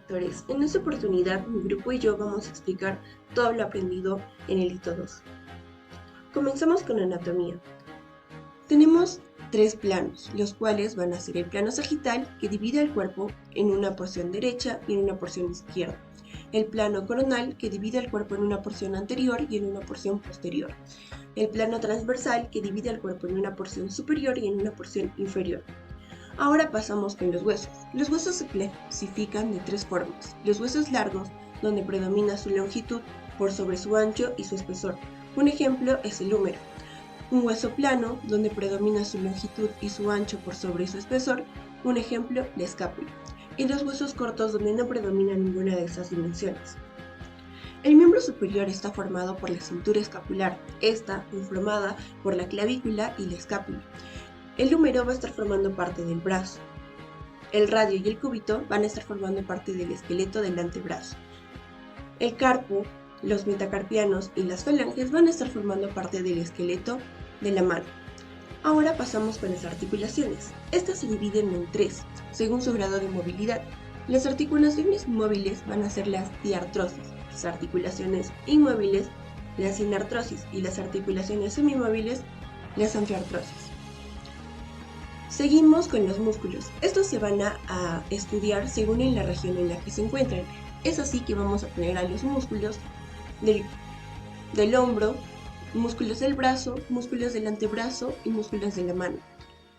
lectores. En esta oportunidad, mi grupo y yo vamos a explicar todo lo aprendido en el hito 2. Comenzamos con anatomía. Tenemos 3 planos, los cuales van a ser el plano sagital, que divide el cuerpo en una porción derecha y en una porción izquierda. El plano coronal, que divide el cuerpo en una porción anterior y en una porción posterior. El plano transversal, que divide el cuerpo en una porción superior y en una porción inferior. Ahora pasamos con los huesos. Los huesos se clasifican de 3 formas. Los huesos largos, donde predomina su longitud por sobre su ancho y su espesor. Un ejemplo es el húmero. Un hueso plano, donde predomina su longitud y su ancho por sobre su espesor. Un ejemplo, la escápula. Y los huesos cortos, donde no predomina ninguna de esas dimensiones. El miembro superior está formado por la cintura escapular, esta conformada por la clavícula y la escápula. El húmero va a estar formando parte del brazo. El radio y el cúbito van a estar formando parte del esqueleto del antebrazo. El carpo, los metacarpianos y las falanges van a estar formando parte del esqueleto de la mano. Ahora pasamos con las articulaciones. Estas se dividen en 3, según su grado de movilidad. Las articulaciones móviles van a ser las diartrosis, las articulaciones inmóviles, la sinartrosis y las articulaciones semimóviles, las anfiartrosis. Seguimos con los músculos. Estos se van a estudiar según en la región en la que se encuentran. Es así que vamos a tener a los músculos del hombro, músculos del brazo, músculos del antebrazo y músculos de la mano.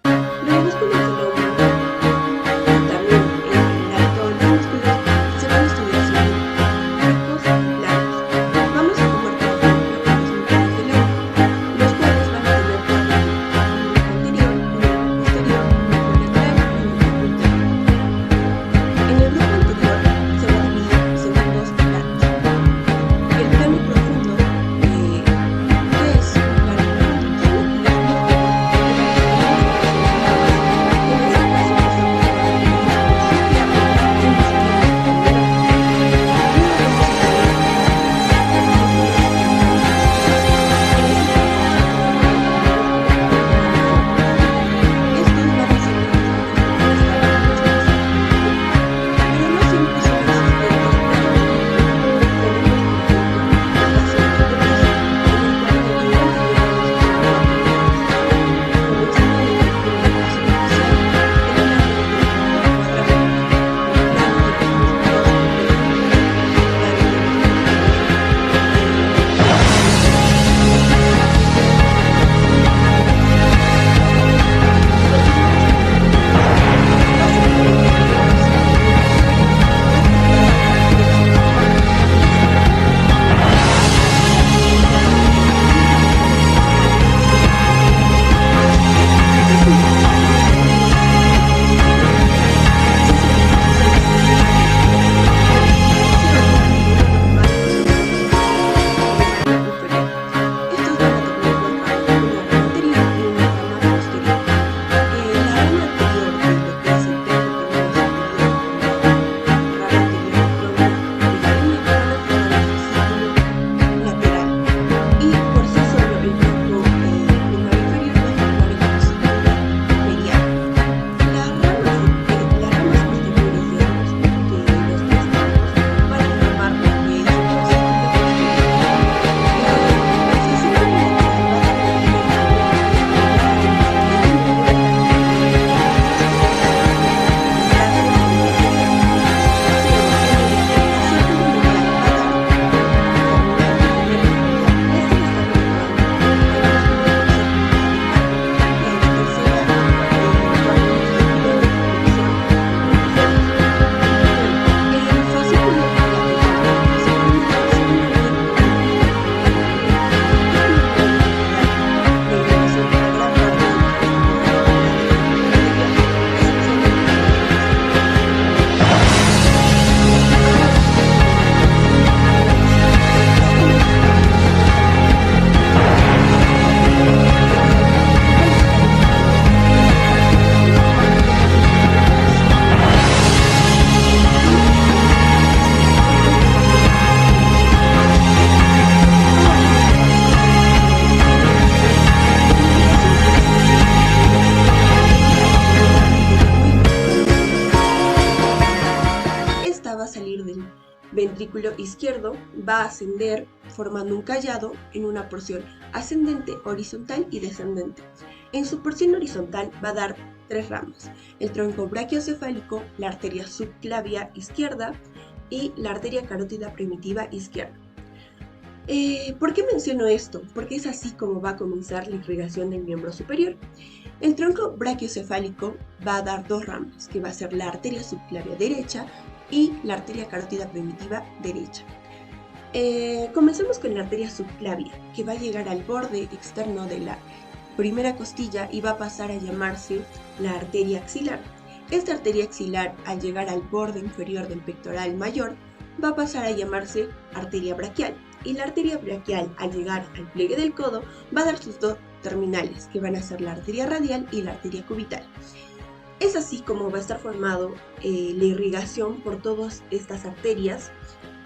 Los músculos del hombro, también en general todos los músculos, se van a estudiar según tipos y planos. Vamos a tomar por ejemplo los músculos del hombro, los cuales van a tener un anterior, un posterior, un lateral y un punterio. En el grupo anterior se va a dividir según 2 planos. El plano profundo, ¿qué es un plano profundo? Son aquellos músculos que van a estar esta va a salir del ventrículo izquierdo, va a ascender formando un cayado en una porción ascendente, horizontal y descendente. En su porción horizontal va a dar 3 ramas: el tronco brachiocefálico, la arteria subclavia izquierda y la arteria carótida primitiva izquierda. ¿Por qué menciono esto? Porque es así como va a comenzar la irrigación del miembro superior. El tronco brachiocefálico va a dar 2 ramas, que va a ser la arteria subclavia derecha y la arteria carótida primitiva derecha. Comencemos con la arteria subclavia, que va a llegar al borde externo de la primera costilla y va a pasar a llamarse la arteria axilar. Esta arteria axilar, al llegar al borde inferior del pectoral mayor, va a pasar a llamarse arteria braquial. Y la arteria braquial, al llegar al pliegue del codo, va a dar sus 2 terminales, que van a ser la arteria radial y la arteria cubital. Es así como va a estar formado la irrigación por todas estas arterias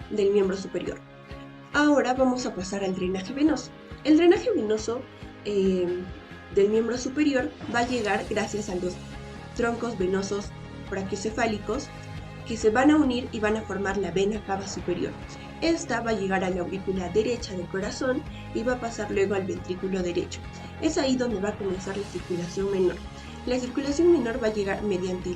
del miembro superior. Ahora vamos a pasar al drenaje venoso. El drenaje venoso del miembro superior va a llegar gracias a los troncos venosos brachiocefálicos, que se van a unir y van a formar la vena cava superior. Esta va a llegar a la aurícula derecha del corazón y va a pasar luego al ventrículo derecho. Es ahí donde va a comenzar la circulación menor. La circulación menor va a llegar mediante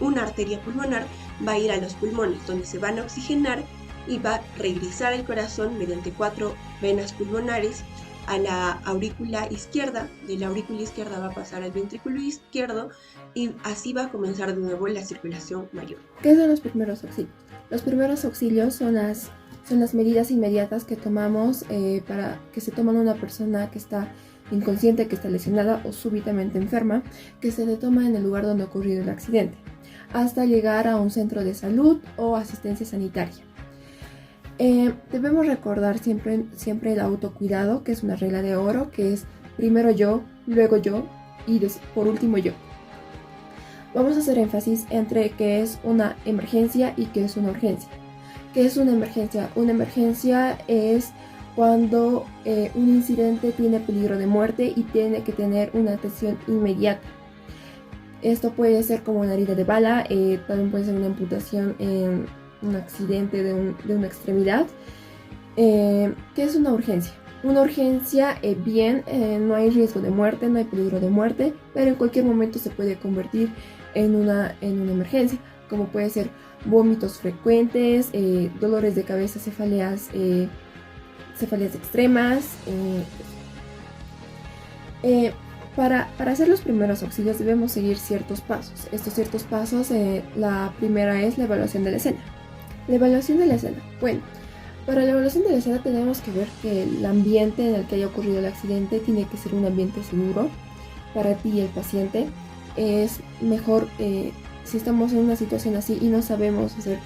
una arteria pulmonar, va a ir a los pulmones, donde se van a oxigenar y va a regresar al corazón mediante 4 venas pulmonares a la aurícula izquierda. De la aurícula izquierda va a pasar al ventrículo izquierdo y así va a comenzar de nuevo la circulación mayor. ¿Qué son los primeros auxilios? Los primeros auxilios son las medidas inmediatas que tomamos para que se toman a una persona que está inconsciente, que está lesionada o súbitamente enferma, que se le toma en el lugar donde ha ocurrido el accidente, hasta llegar a un centro de salud o asistencia sanitaria. Debemos recordar siempre el autocuidado, que es una regla de oro, que es primero yo, luego yo y por último yo. Vamos a hacer énfasis entre qué es una emergencia y qué es una urgencia. ¿Qué es una emergencia? Una emergencia es cuando un incidente tiene peligro de muerte y tiene que tener una atención inmediata. Esto puede ser como una herida de bala, también puede ser una amputación en un accidente de una extremidad. ¿Qué es una urgencia? Una urgencia, no hay riesgo de muerte, no hay peligro de muerte, pero en cualquier momento se puede convertir en una emergencia, como puede ser vómitos frecuentes, dolores de cabeza, cefaleas extremas. Para hacer los primeros auxilios debemos seguir ciertos pasos. Estos ciertos pasos, la primera es la evaluación de la escena. La evaluación de la escena. Bueno, para la evaluación de la escena tenemos que ver que el ambiente en el que haya ocurrido el accidente tiene que ser un ambiente seguro para ti y el paciente. Es mejor, si estamos en una situación así y no sabemos hacer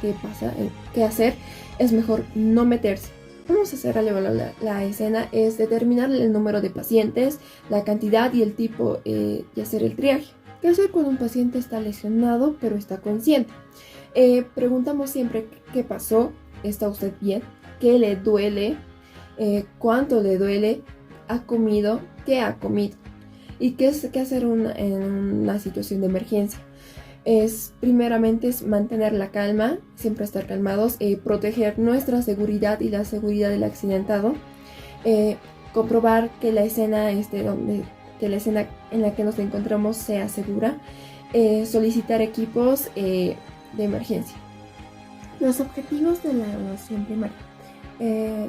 qué hacer, es mejor no meterse. Vamos a hacer al evaluar la escena es determinar el número de pacientes, la cantidad y el tipo y hacer el triaje. ¿Qué hacer cuando un paciente está lesionado pero está consciente? Preguntamos siempre qué pasó, ¿está usted bien? ¿Qué le duele? ¿Cuánto le duele? ¿Ha comido? ¿Qué ha comido? ¿Y qué hacer en una situación de emergencia? Primeramente es mantener la calma, siempre estar calmados, proteger nuestra seguridad y la seguridad del accidentado, comprobar que la escena en la que nos encontramos sea segura, solicitar equipos de emergencia. Los objetivos de la evaluación primaria.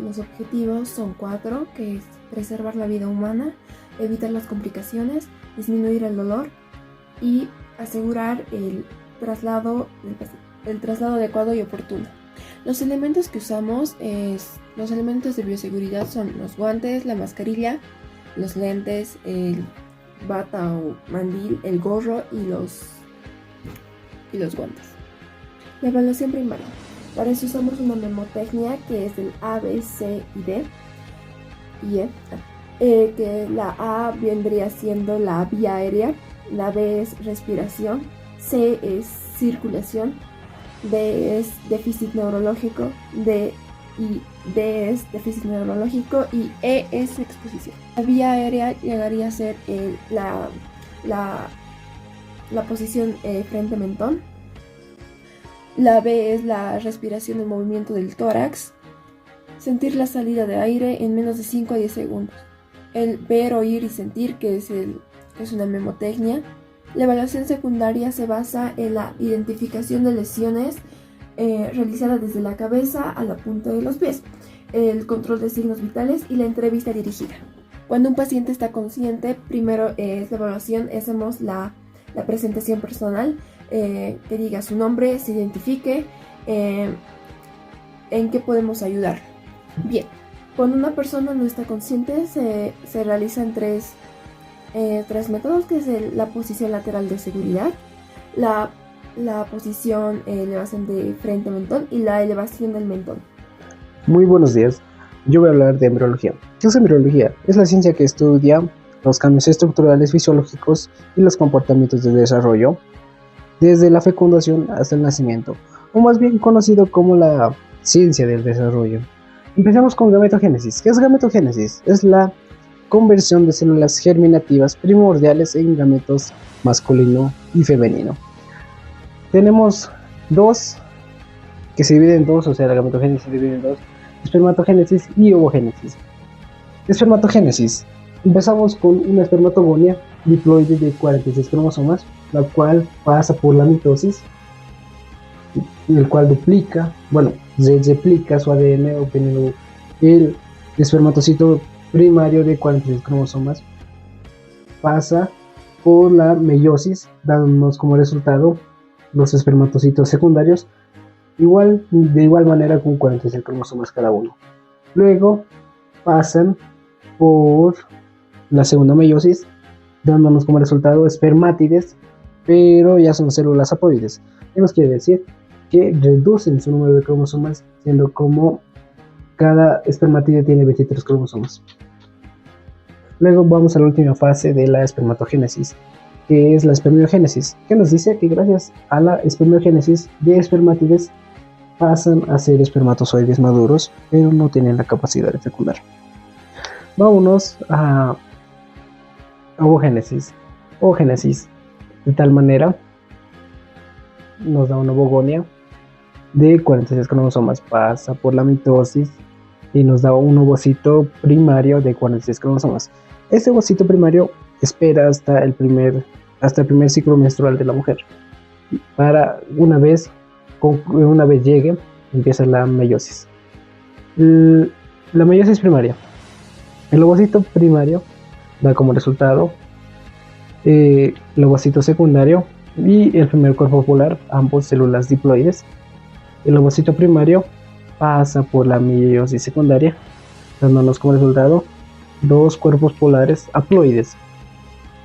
Los objetivos son 4, que es preservar la vida humana, evitar las complicaciones, disminuir el dolor y asegurar el traslado adecuado y oportuno. Los elementos que usamos, los elementos de bioseguridad son los guantes, la mascarilla, los lentes, el bata o mandil, el gorro y los guantes. La evaluación primaria. Para eso usamos una mnemotecnia que es del A, B, C y D y E. Que la A vendría siendo la vía aérea, la B es respiración, C es circulación, D es déficit neurológico, D es déficit neurológico y E es exposición. La vía aérea llegaría a ser la posición frente-mentón. La B es la respiración, el movimiento del tórax. Sentir la salida de aire en menos de 5 a 10 segundos. El ver, oír y sentir, que es una mnemotecnia. La evaluación secundaria se basa en la identificación de lesiones realizada desde la cabeza a la punta de los pies, el control de signos vitales y la entrevista dirigida. Cuando un paciente está consciente, primero es la evaluación, hacemos la presentación personal, que diga su nombre, se identifique, en qué podemos ayudar. Bien, cuando una persona no está consciente, se realizan tres métodos, que es la posición lateral de seguridad, la posición elevación de frente mentón y la elevación del mentón. Muy buenos días, yo voy a hablar de embriología. ¿Qué es embriología? Es la ciencia que estudia los cambios estructurales, fisiológicos y los comportamientos de desarrollo desde la fecundación hasta el nacimiento, o más bien conocido como la ciencia del desarrollo. Empezamos con gametogénesis. ¿Qué es gametogénesis? Es la conversión de células germinativas primordiales en gametos masculino y femenino. Tenemos dos que se dividen en dos, o sea, la gametogénesis se divide en dos: espermatogénesis y ovogénesis. Espermatogénesis. Empezamos con una espermatogonia diploide de 46 cromosomas, la cual pasa por la mitosis, el cual replica su ADN, obteniendo el espermatocito primario de 46 cromosomas. Pasa por la meiosis, dándonos como resultado los espermatocitos secundarios, de igual manera con 46 cromosomas cada uno. Luego pasan por la segunda meiosis, dándonos como resultado espermátides, pero ya son células haploides. ¿Qué nos quiere decir? Que reducen su número de cromosomas, siendo como cada espermatide tiene 23 cromosomas. Luego vamos a la última fase de la espermatogénesis, que es la espermiogénesis, que nos dice que gracias a la espermiogénesis de espermátides pasan a ser espermatozoides maduros, pero no tienen la capacidad de fecundar. Vámonos a ovogénesis. Ovogénesis, de tal manera, nos da una ovogonia de 46 cromosomas, pasa por la mitosis y nos da un ovocito primario de 46 cromosomas. Este ovocito primario espera hasta el primer ciclo menstrual de la mujer. Para una vez llegue, empieza la meiosis. La meiosis primaria. El ovocito primario da como resultado el ovocito secundario y el primer cuerpo polar, ambos células diploides. El ovocito primario pasa por la meiosis secundaria, dándonos como resultado dos cuerpos polares haploides,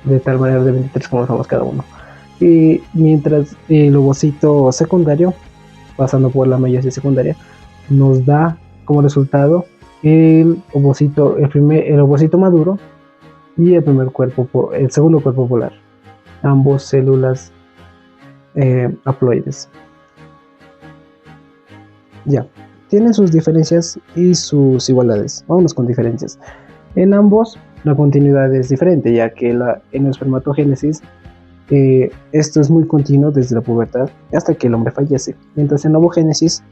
de tal manera de 23 cromosomas cada uno. Y mientras el ovocito secundario, pasando por la meiosis secundaria, nos da como resultado el ovocito maduro y el segundo cuerpo polar, ambos células haploides. Ya, tienen sus diferencias y sus igualdades. Vámonos con diferencias. En ambos la continuidad es diferente, ya que en la espermatogénesis esto es muy continuo desde la pubertad hasta que el hombre fallece, mientras en la ovogénesis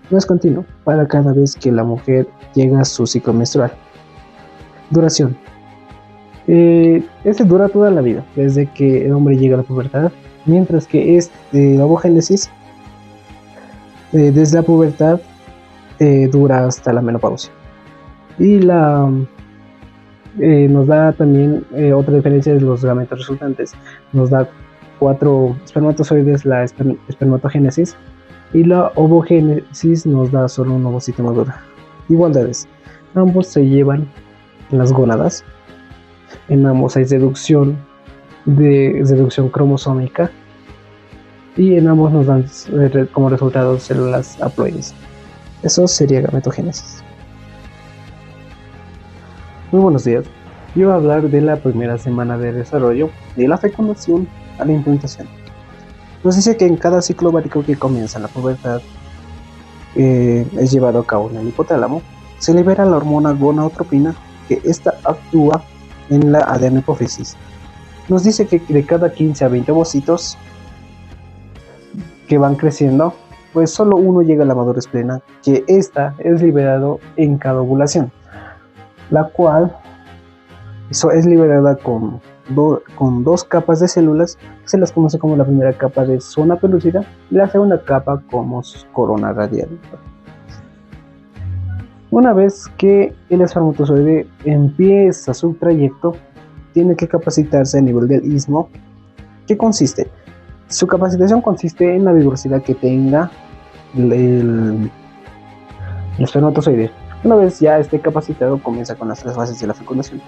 no es continuo para cada vez que la mujer llega a su ciclo menstrual. Duración. Este dura toda la vida, desde que el hombre llega a la pubertad, mientras que la ovogénesis desde la pubertad dura hasta la menopausia. Y nos da también otra diferencia de los gametos resultantes. Nos da 4 espermatozoides la espermatogénesis, y la ovogénesis nos da solo un ovocito maduro. Igualdades. Ambos se llevan las gónadas. En ambos hay reducción cromosómica, y en ambos nos dan como resultado células haploides. Eso sería gametogénesis. Muy buenos días. Yo voy a hablar de la primera semana de desarrollo, de la fecundación a la implantación. Nos dice que en cada ciclo ovárico que comienza en la pubertad es llevado a cabo en el hipotálamo, se libera la hormona gonadotropina, que esta actúa en la adenohipófisis. Nos dice que de cada 15 a 20 ovocitos que van creciendo, pues solo uno llega a la madurez plena, que esta es liberado en cada ovulación, la cual es liberada con dos capas de células, que se las conoce como la primera capa de zona pelúcida y la segunda capa como corona radial. Una vez que el espermatozoide empieza su trayecto, tiene que capacitarse a nivel del istmo. ¿Qué consiste? Su capacitación consiste en la vigorosidad que tenga el espermatozoide. Una vez ya esté capacitado, comienza con las 3 fases de la fecundación,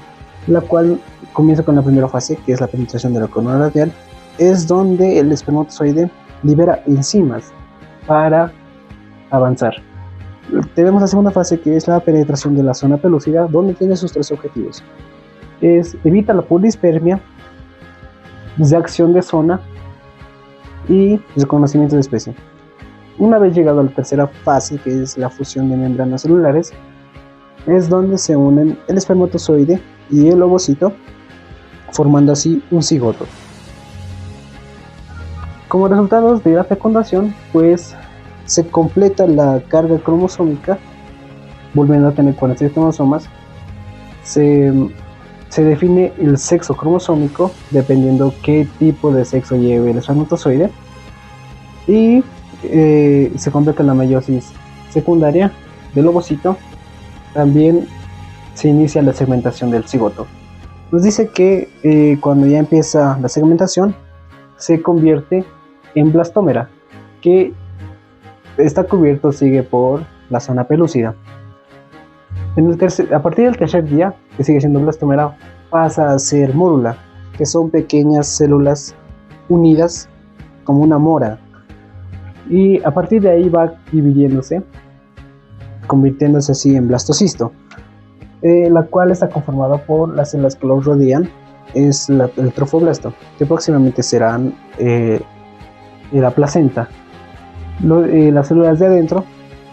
la cual comienza con la primera fase, que es la penetración de la corona radial. Es donde el espermatozoide libera enzimas para avanzar. Tenemos la segunda fase, que es la penetración de la zona pelúcida, donde tiene sus 3 objetivos. Evita la polispermia, reacción de zona y reconocimiento de especie. Una vez llegado a la tercera fase, que es la fusión de membranas celulares, es donde se unen el espermatozoide y el ovocito, formando así un cigoto. Como resultado de la fecundación, pues se completa la carga cromosómica, volviendo a tener 46 cromosomas. Se define el sexo cromosómico, dependiendo qué tipo de sexo lleve el espermatozoide, y se completa la meiosis secundaria del ovocito. También se inicia la segmentación del cigoto. Nos dice que cuando ya empieza la segmentación, se convierte en blastómera, que está cubierto, sigue por la zona pelúcida. A partir del tercer día, que sigue siendo blastómera, pasa a ser mórula, que son pequeñas células unidas como una mora. Y a partir de ahí va dividiéndose, convirtiéndose así en blastocisto, la cual está conformada por las células que lo rodean. Es el trofoblasto, que próximamente serán la placenta. Las células de adentro,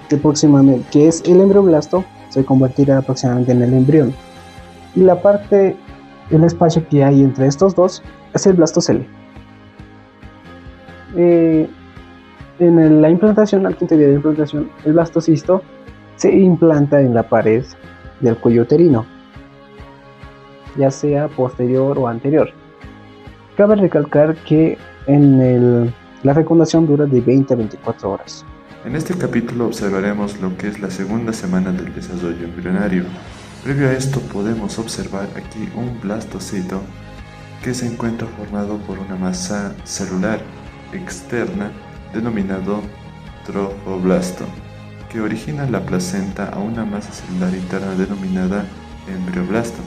que es el embrioblasto, se convertirá aproximadamente en el embrión. Y el espacio que hay entre estos dos es el blastocele. En la implantación, al quinto día de implantación, el blastocisto se implanta en la pared del cuello uterino, ya sea posterior o anterior. Cabe recalcar que la fecundación dura de 20 a 24 horas. En este capítulo observaremos lo que es la segunda semana del desarrollo embrionario. Previo a esto podemos observar aquí un blastocito que se encuentra formado por una masa celular externa denominado trofoblasto, que origina la placenta a una masa celular interna denominada embrioblasto,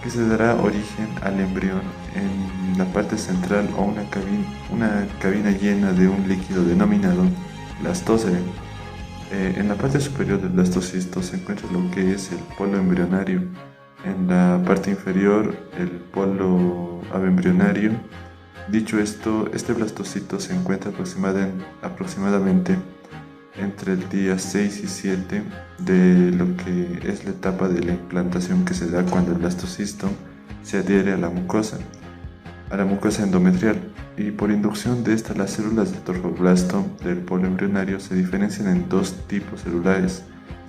que se dará origen al embrión en la parte central o una cabina llena de un líquido denominado blastocele. En la parte superior del blastocisto se encuentra lo que es el polo embrionario. En la parte inferior, el polo abembrionario. Dicho esto, este blastocito se encuentra aproximadamente entre el día 6 y 7 de lo que es la etapa de la implantación, que se da cuando el blastocisto se adhiere a la mucosa endometrial, y por inducción de esta las células de trofoblasto del polo embrionario se diferencian en 2 tipos celulares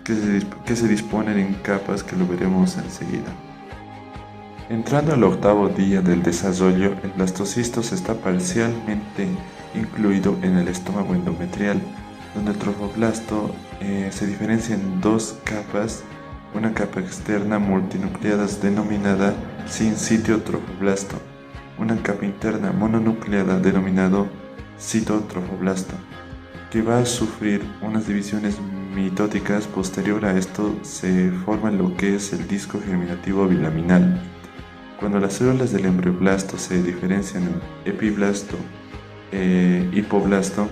que se disponen en capas, que lo veremos enseguida. Entrando al 8º día del desarrollo, el blastocisto está parcialmente incluido en el estómago endometrial, donde el trofoblasto se diferencia en 2 capas, una capa externa multinucleadas denominada sincitio trofoblasto, una capa interna mononucleada denominado citotrofoblasto, que va a sufrir unas divisiones mitóticas. Posterior a esto se forma lo que es el disco germinativo bilaminal. Cuando las células del embrioblasto se diferencian en epiblasto e hipoblasto,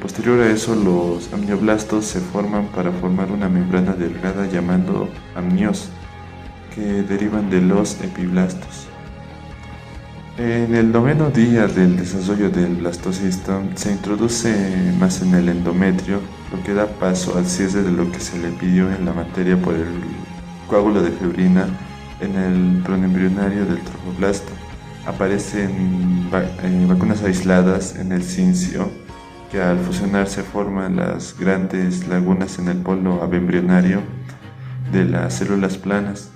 posterior a eso los amnioblastos se forman para formar una membrana delgada llamando amnios, que derivan de los epiblastos. En el 9º día del desarrollo del blastocisto se introduce más en el endometrio, lo que da paso al cierre de lo que se le pidió en la materia por el coágulo de fibrina en el proembrionario del trofoblasto. Aparecen vacunas aisladas en el cincio que al fusionarse forman las grandes lagunas en el polo abembrionario de las células planas,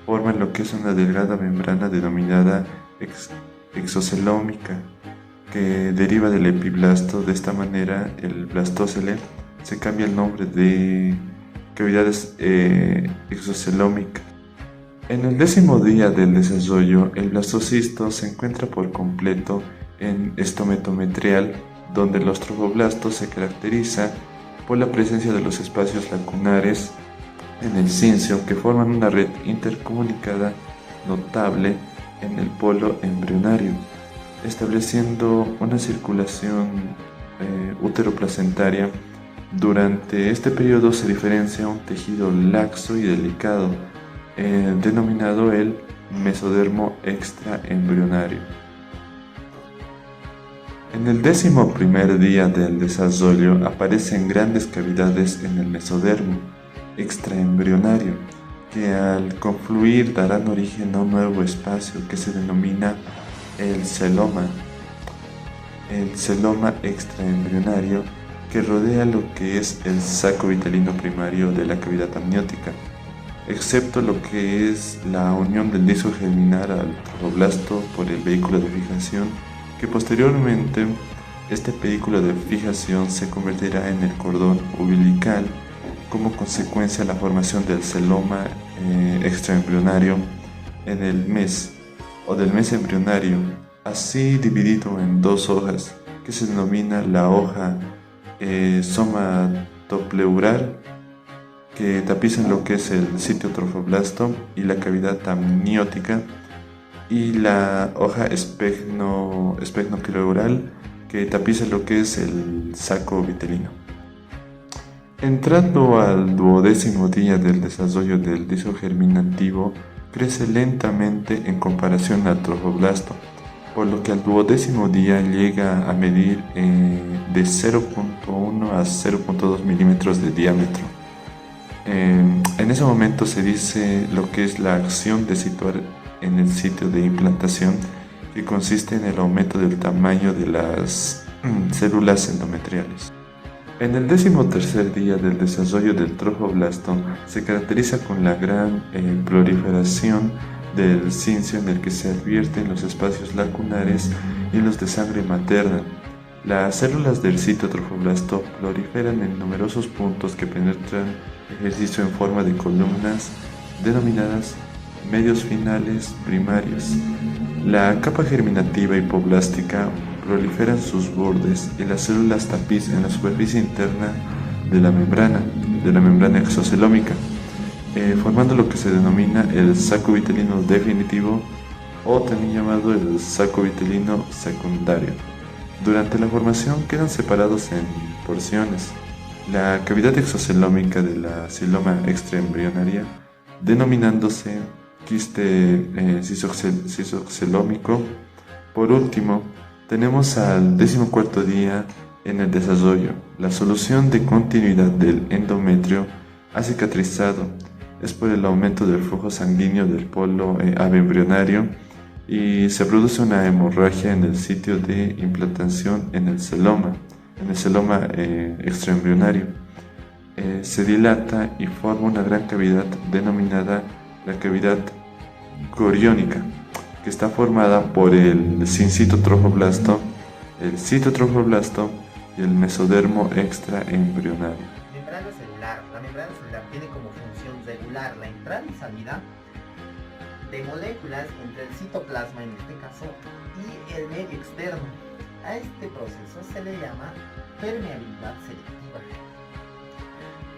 forman lo que es una delgada membrana denominada exocelómica, que deriva del epiblasto. De esta manera, el blastócele se cambia el nombre de cavidades exocelómicas. En el 10º día del desarrollo, el blastocisto se encuentra por completo en estomatometrial, donde los trofoblastos se caracteriza por la presencia de los espacios lacunares en el cincio que forman una red intercomunicada notable en el polo embrionario, estableciendo una circulación úteroplacentaria. Durante este periodo se diferencia un tejido laxo y delicado, denominado el mesodermo extraembrionario. En el 11º día del desarrollo aparecen grandes cavidades en el mesodermo extraembrionario, que al confluir darán origen a un nuevo espacio que se denomina el celoma extraembrionario, que rodea lo que es el saco vitelino primario de la cavidad amniótica, excepto lo que es la unión del disco germinal al trofoblasto por el vehículo de fijación, que posteriormente este vehículo de fijación se convertirá en el cordón umbilical como consecuencia de la formación del celoma extraembrionario en el mes o del mes embrionario, así dividido en dos hojas que se denomina la hoja somatopleural, que tapizan lo que es el sitio trofoblasto y la cavidad amniótica, y la hoja especnopleural, que tapiza lo que es el saco vitelino. Entrando al 12º día del desarrollo del disco germinativo, crece lentamente en comparación al trofoblasto, por lo que al 12º día llega a medir de 0.1 a 0.2 milímetros de diámetro. En ese momento se dice lo que es la acción de situar en el sitio de implantación, que consiste en el aumento del tamaño de las células endometriales. En el 13º día del desarrollo del trofoblasto se caracteriza con la gran proliferación del cincio, en el que se advierten los espacios lacunares y los de sangre materna. Las células del sitio trofoblasto proliferan en numerosos puntos que penetran ejercicio en forma de columnas denominadas medios finales primarios. La capa germinativa hipoblástica prolifera en sus bordes y las células tapizan la superficie interna de la membrana exocelómica, formando lo que se denomina el saco vitelino definitivo, o también llamado el saco vitelino secundario. Durante la formación quedan separados en porciones la cavidad exocelómica de la xiloma extraembrionaria, denominándose quiste cisoxelómico. Por último, tenemos al 14º día en el desarrollo. La solución de continuidad del endometrio ha cicatrizado, es por el aumento del flujo sanguíneo del polo abembrionario, y se produce una hemorragia en el sitio de implantación en el celoma extraembrionario. Se dilata y forma una gran cavidad denominada la cavidad coriónica, que está formada por el citocitofoblasto, el citotrofoblasto y el mesodermo extraembrionario. Membrana celular. La membrana celular tiene como función regular la entrada y salida de moléculas entre el citoplasma, en este caso, y el medio externo. A este proceso se le llama permeabilidad selectiva.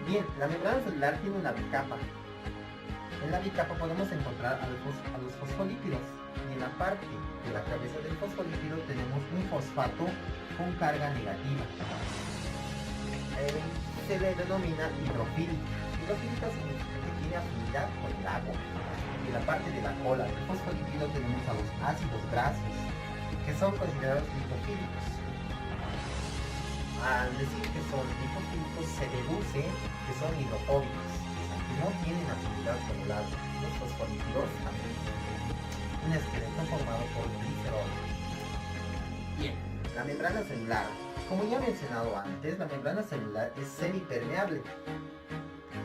Bien, la membrana celular tiene una bicapa. En la bicapa podemos encontrar a los fosfolípidos, y en la parte de la cabeza del fosfolípido tenemos un fosfato con carga negativa. Se le denomina hidrofílica. Hidrofílica significa que tiene afinidad con el agua. En la parte de la cola del fosfolípido tenemos a los ácidos grasos, que son considerados lipofílicos. Al decir que son lipofílicos se deduce que son hidrofóbicos, que no tienen afinidad con el agua. Los fosfolípidos también tienen un esqueleto formado por glicerol. Bien, la membrana celular Como ya he mencionado antes, la membrana celular es semipermeable,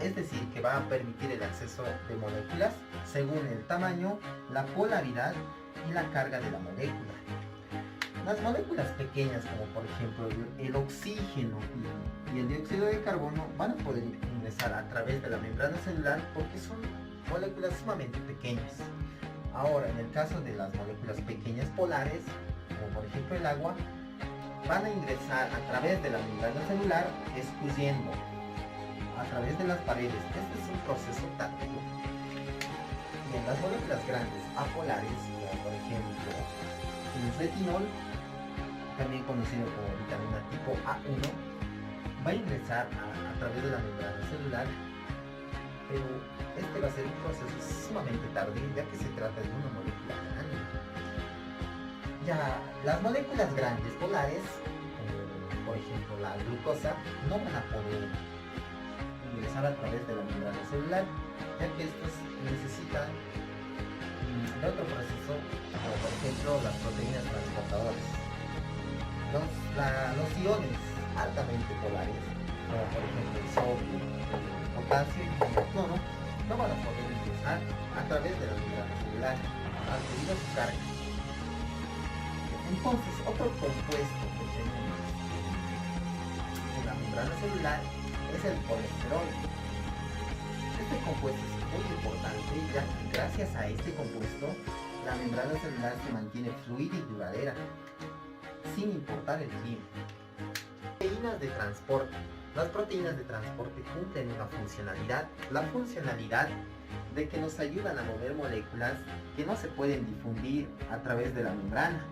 es decir, que va a permitir el acceso de moléculas según el tamaño, la polaridad y la carga de la molécula. Las moléculas pequeñas, como por ejemplo el oxígeno y el dióxido de carbono, van a poder ingresar a través de la membrana celular porque son moléculas sumamente pequeñas. Ahora, en el caso de las moléculas pequeñas polares, como por ejemplo el agua, van a ingresar a través de la membrana celular escurriendo a través de las paredes. Este es un proceso tárdivo. Y en las moléculas grandes apolares, como por ejemplo el retinol, también conocido como vitamina tipo A1, va a ingresar a través de la membrana celular, pero este va a ser un proceso sumamente tardío, ya que se trata de una molécula grande. Ya las moléculas grandes polares, como por ejemplo la glucosa, no van a poder ingresar a través de la membrana celular, ya que estos necesitan de otro proceso, como por ejemplo las proteínas transportadoras. Los iones altamente polares, como por ejemplo el sodio, el potasio y el cloro, no van a poder ingresar a través de la membrana celular, debido a su carga. Entonces, otro compuesto que tenemos en la membrana celular es el colesterol. Este compuesto es muy importante, ya que gracias a este compuesto la membrana celular se mantiene fluida y duradera, sin importar el tiempo. Proteínas de transporte. Las proteínas de transporte cumplen una funcionalidad, la funcionalidad de que nos ayudan a mover moléculas que no se pueden difundir a través de la membrana.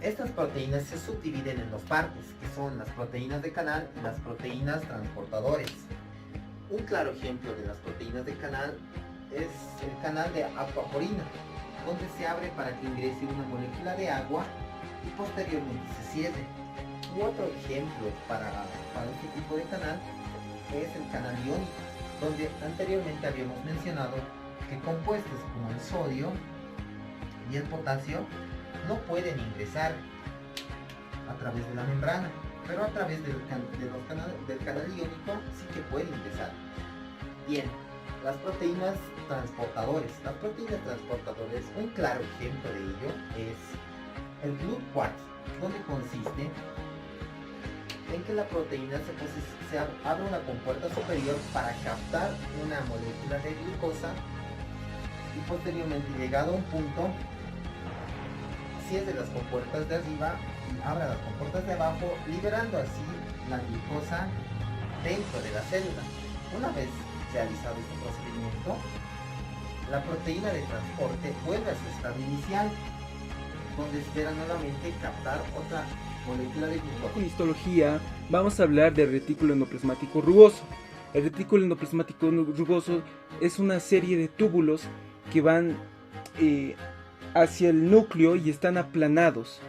Estas proteínas se subdividen en dos partes, que son las proteínas de canal y las proteínas transportadores. Un claro ejemplo de las proteínas de canal es el canal de aquaporina, donde se abre para que ingrese una molécula de agua y posteriormente se cierre. U otro ejemplo para este tipo de canal es el canal iónico, donde anteriormente habíamos mencionado que compuestos como el sodio y el potasio no pueden ingresar a través de la membrana, pero a través del canal iónico sí que puede ingresar. Bien, las proteínas transportadores. Las proteínas transportadores, un claro ejemplo de ello es el GLUT4, donde consiste en que la proteína se abre una compuerta superior para captar una molécula de glucosa y posteriormente, llegado a un punto, cierre las compuertas de arriba y abra las compuertas de abajo, liberando así la glucosa dentro de la célula. Una vez realizado este procedimiento, la proteína de transporte vuelve a su estado inicial, donde espera nuevamente captar otra molécula de glucosa. Con histología vamos a hablar del retículo endoplasmático rugoso. El retículo endoplasmático rugoso es una serie de túbulos que van hacia el núcleo y están aplanados.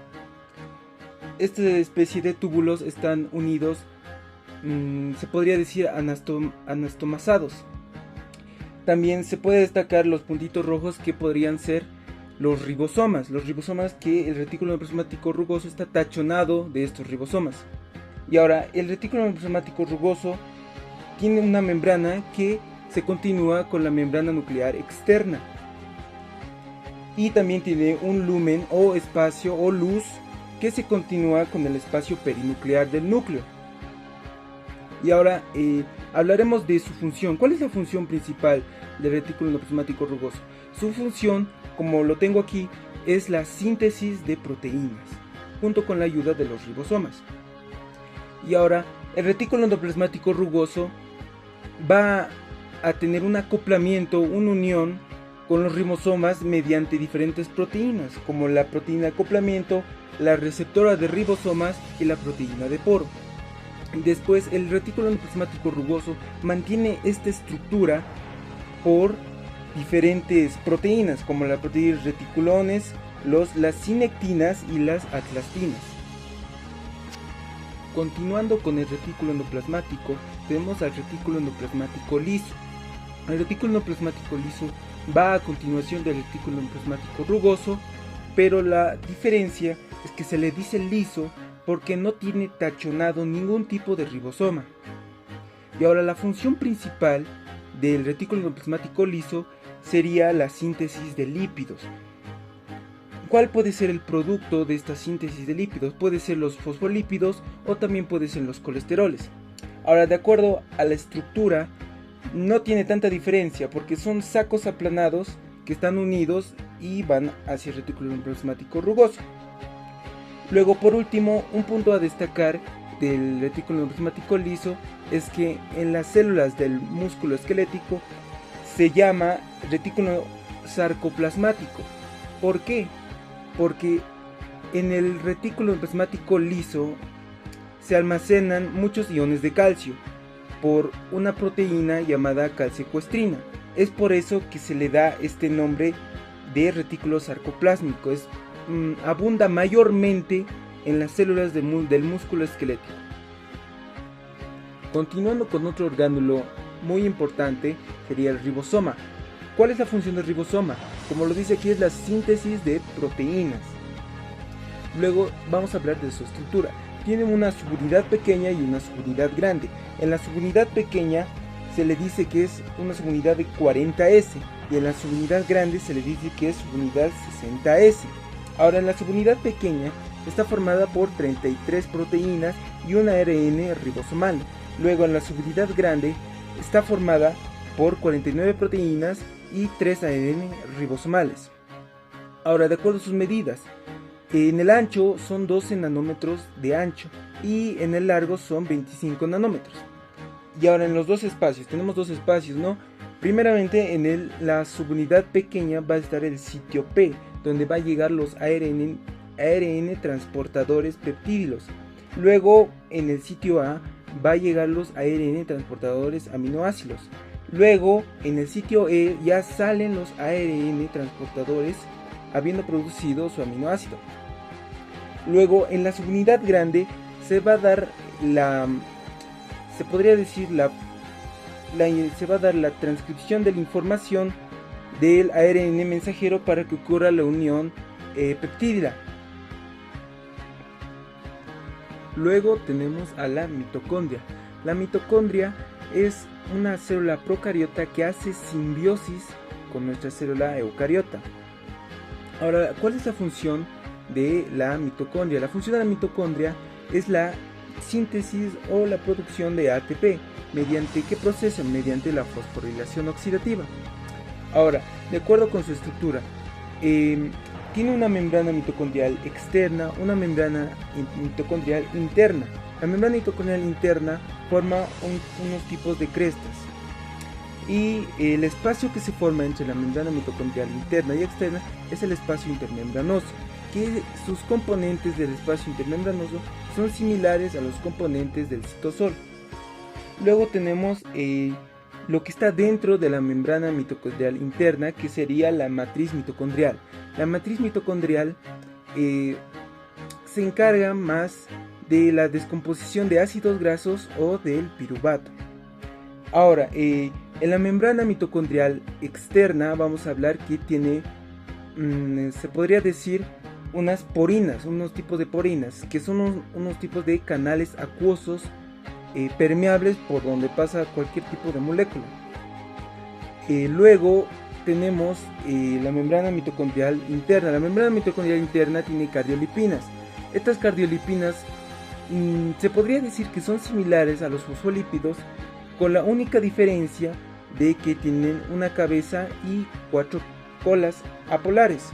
Esta especie de túbulos están unidos, se podría decir anastomasados. También se puede destacar los puntitos rojos que podrían ser los ribosomas. Los ribosomas, que el retículo endoplasmático rugoso está tachonado de estos ribosomas. Y ahora, el retículo endoplasmático rugoso tiene una membrana que se continúa con la membrana nuclear externa. Y también tiene un lumen o espacio o luz que se continúa con el espacio perinuclear del núcleo. Y ahora hablaremos de su función. ¿Cuál es la función principal del retículo endoplasmático rugoso? Su función, como lo tengo aquí, es la síntesis de proteínas, junto con la ayuda de los ribosomas. Y ahora, el retículo endoplasmático rugoso va a tener un acoplamiento, una unión con los ribosomas mediante diferentes proteínas, como la proteína de acoplamiento, la receptora de ribosomas y la proteína de poro. Después, el retículo endoplasmático rugoso mantiene esta estructura por diferentes proteínas, como las proteínas reticulones, las sinectinas y las atlastinas. Continuando con el retículo endoplasmático, tenemos al retículo endoplasmático liso. El retículo endoplasmático liso va a continuación del retículo endoplasmático rugoso pero la diferencia es que se le dice liso porque no tiene tachonado ningún tipo de ribosoma. Y ahora la función principal del retículo endoplasmático liso sería la síntesis de lípidos. ¿Cuál puede ser el producto de esta síntesis de lípidos? Puede ser los fosfolípidos o también puede ser los colesteroles. Ahora, de acuerdo a la estructura, no tiene tanta diferencia porque son sacos aplanados que están unidos y van hacia el retículo endoplasmático rugoso. Luego, por último, un punto a destacar del retículo endoplasmático liso es que en las células del músculo esquelético se llama retículo sarcoplasmático. ¿Por qué? Porque en el retículo endoplasmático liso se almacenan muchos iones de calcio por una proteína llamada calciocuestrina. Es por eso que se le da este nombre de retículo sarcoplásmico. Abunda mayormente en las células del músculo esquelético. Continuando con otro orgánulo muy importante sería el ribosoma. ¿Cuál es la función del ribosoma? Como lo dice aquí, es la síntesis de proteínas. Luego vamos a hablar de su estructura. Tiene una subunidad pequeña y una subunidad grande. En la subunidad pequeña se le dice que es una subunidad de 40S y en la subunidad grande se le dice que es subunidad 60S. Ahora, en la subunidad pequeña está formada por 33 proteínas y un ARN ribosomal. Luego, en la subunidad grande está formada por 49 proteínas y 3 ARN ribosomales. Ahora, de acuerdo a sus medidas, en el ancho son 12 nanómetros de ancho y en el largo son 25 nanómetros. Y ahora en los dos espacios, tenemos dos espacios, ¿no? Primeramente en la subunidad pequeña va a estar el sitio P, donde va a llegar los ARN transportadores peptídilos. Luego en el sitio A va a llegar los ARN transportadores aminoácidos. Luego en el sitio E ya salen los ARN transportadores habiendo producido su aminoácido. Luego en la subunidad grande se va a dar se va a dar la transcripción de la información del ARN mensajero para que ocurra la unión peptídila. Luego tenemos a la mitocondria. La mitocondria es una célula procariota que hace simbiosis con nuestra célula eucariota. Ahora, ¿cuál es la función de la mitocondria? La función de la mitocondria es la síntesis o la producción de ATP. ¿Mediante qué proceso? Mediante la fosforilación oxidativa. Ahora, de acuerdo con su estructura, tiene una membrana mitocondrial externa, una membrana mitocondrial interna. La membrana mitocondrial interna forma unos tipos de crestas. Y el espacio que se forma entre la membrana mitocondrial interna y externa es el espacio intermembranoso, que sus componentes del espacio intermembranoso son similares a los componentes del citosol. Luego tenemos lo que está dentro de la membrana mitocondrial interna, que sería la matriz mitocondrial. La matriz mitocondrial se encarga más de la descomposición de ácidos grasos o del piruvato. Ahora, en la membrana mitocondrial externa vamos a hablar que tiene, se podría decir, unas porinas, unos tipos de porinas, que son unos tipos de canales acuosos permeables por donde pasa cualquier tipo de molécula. Luego tenemos la membrana mitocondrial interna. La membrana mitocondrial interna tiene cardiolipinas. Estas cardiolipinas se podría decir que son similares a los fosfolípidos, con la única diferencia de que tienen una cabeza y 4 colas apolares.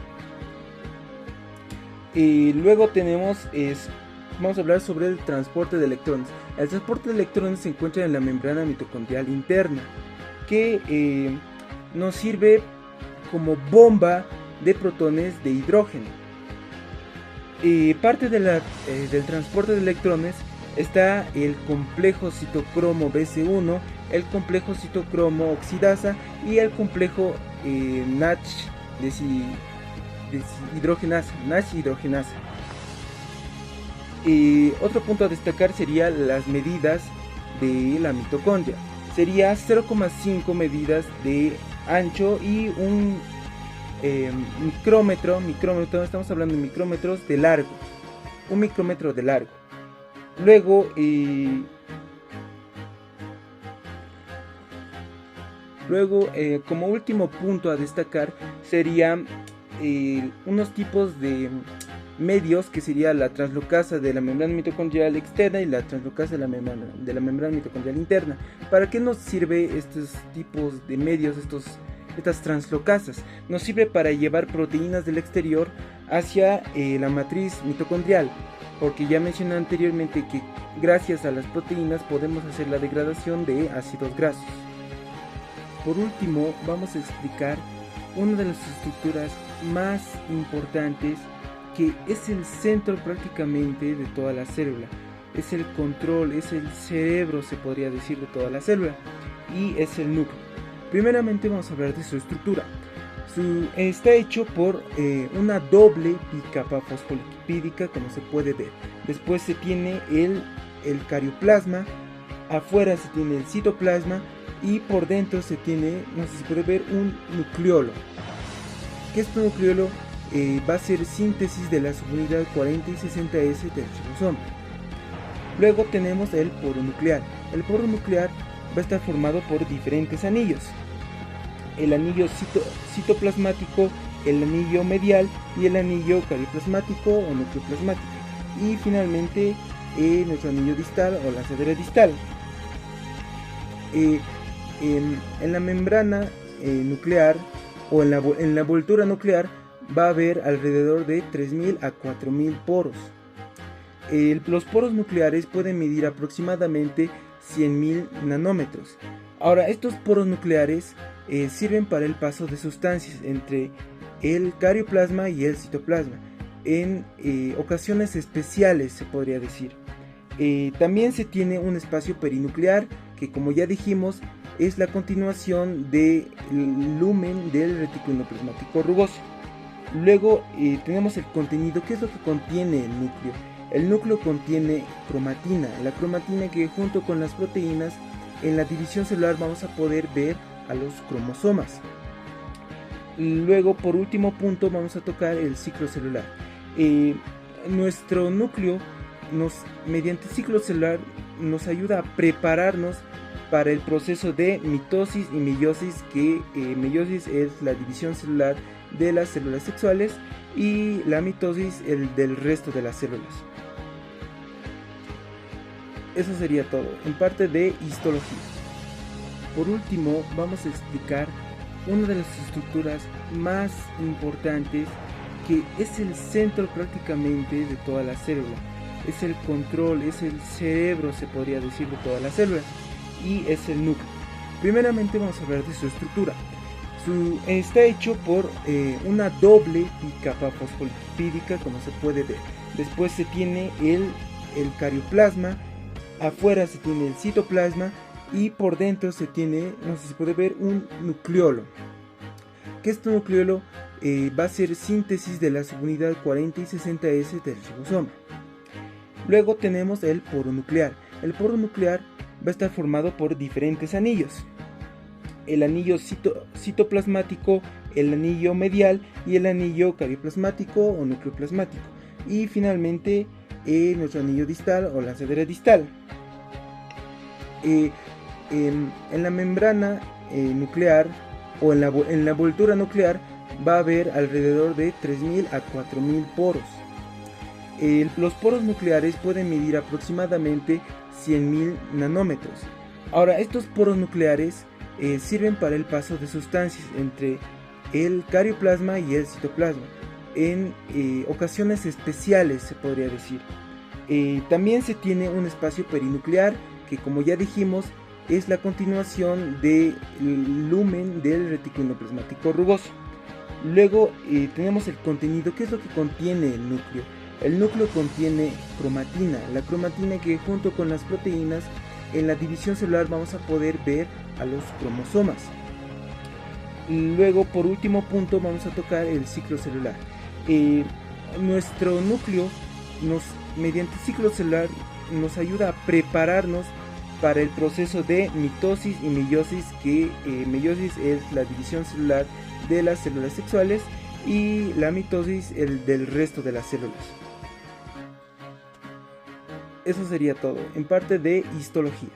Luego tenemos, vamos a hablar sobre el transporte de electrones. El transporte de electrones se encuentra en la membrana mitocondrial interna, que nos sirve como bomba de protones de hidrógeno. Parte del transporte de electrones está el complejo citocromo BC1, el complejo citocromo oxidasa y el complejo NASH hidrogenasa. Otro punto a destacar sería las medidas de la mitocondria. Sería 0,5 medidas de ancho y micrómetro, estamos hablando de micrómetros de largo, un micrómetro de largo. Luego, como último punto a destacar serían unos tipos de medios, que sería la translocasa de la membrana mitocondrial externa y la translocasa de la membrana mitocondrial interna. ¿Para qué nos sirve estos tipos de medios, estas translocasas? Nos sirve para llevar proteínas del exterior hacia la matriz mitocondrial, porque ya mencioné anteriormente que gracias a las proteínas podemos hacer la degradación de ácidos grasos. Por último, vamos a explicar una de las estructuras más importantes, que es el centro prácticamente de toda la célula. Es el control, es el cerebro, se podría decir, de toda la célula, y es el núcleo. Primeramente vamos a hablar de su estructura. Está hecho por una doble bicapa fosfolipídica, como se puede ver. Después se tiene el carioplasma, afuera se tiene el citoplasma y por dentro se tiene, no sé si puede ver, un nucleolo. Que este nucleolo va a ser síntesis de la subunidad 40 y 60S del ribosoma. Luego tenemos el poro nuclear. El poro nuclear va a estar formado por diferentes anillos: el anillo citoplasmático, el anillo medial y el anillo carioplasmático o nucleoplasmático, y finalmente nuestro anillo distal o lanzadera distal. En la membrana nuclear o en la envoltura nuclear va a haber alrededor de 3000 a 4000 poros. Los poros nucleares pueden medir aproximadamente 100.000 nanómetros. Ahora, estos poros nucleares sirven para el paso de sustancias entre el carioplasma y el citoplasma en ocasiones especiales, se podría decir. También se tiene un espacio perinuclear, que, como ya dijimos, es la continuación del lumen del retículo endoplasmático rugoso. Luego tenemos el contenido. ¿Qué es lo que contiene el núcleo? El núcleo contiene cromatina, la cromatina que, junto con las proteínas, en la división celular vamos a poder ver a los cromosomas. Luego, por último punto, vamos a tocar el ciclo celular. Nuestro núcleo, mediante ciclo celular, nos ayuda a prepararnos para el proceso de mitosis y meiosis, que meiosis es la división celular de las células sexuales y la mitosis el del resto de las células. Eso sería todo en parte de histología. Por último, vamos a explicar una de las estructuras más importantes, que es el centro prácticamente de toda la célula. Es el control, es el cerebro, se podría decir, de todas las células, y es el núcleo. Primeramente vamos a hablar de su estructura. Está hecho por una doble bicapa fosfolipídica, como se puede ver. Después se tiene el carioplasma, afuera se tiene el citoplasma y por dentro se tiene, no sé si puede ver, un nucleolo. Que este nucleolo va a ser síntesis de la subunidad 40 y 60S del ribosoma. Luego tenemos el poro nuclear. El poro nuclear va a estar formado por diferentes anillos: el anillo citoplasmático, el anillo medial y el anillo carioplasmático o nucleoplasmático, y finalmente nuestro anillo distal o lanzadera distal. En la membrana nuclear o en la envoltura nuclear va a haber alrededor de 3000 a 4000 poros. Los poros nucleares pueden medir aproximadamente 100.000 nanómetros. Ahora, estos poros nucleares sirven para el paso de sustancias entre el carioplasma y el citoplasma en ocasiones especiales, se podría decir. También se tiene un espacio perinuclear, que, como ya dijimos, es la continuación del lumen del retículo endoplasmático rugoso. Luego tenemos el contenido. ¿Qué es lo que contiene el núcleo? El núcleo contiene cromatina, la cromatina que, junto con las proteínas, en la división celular vamos a poder ver a los cromosomas. Luego, por último punto, vamos a tocar el ciclo celular. Nuestro núcleo, mediante ciclo celular, nos ayuda a prepararnos para el proceso de mitosis y meiosis, que meiosis es la división celular de las células sexuales y la mitosis el del resto de las células. Eso sería todo en parte de histología.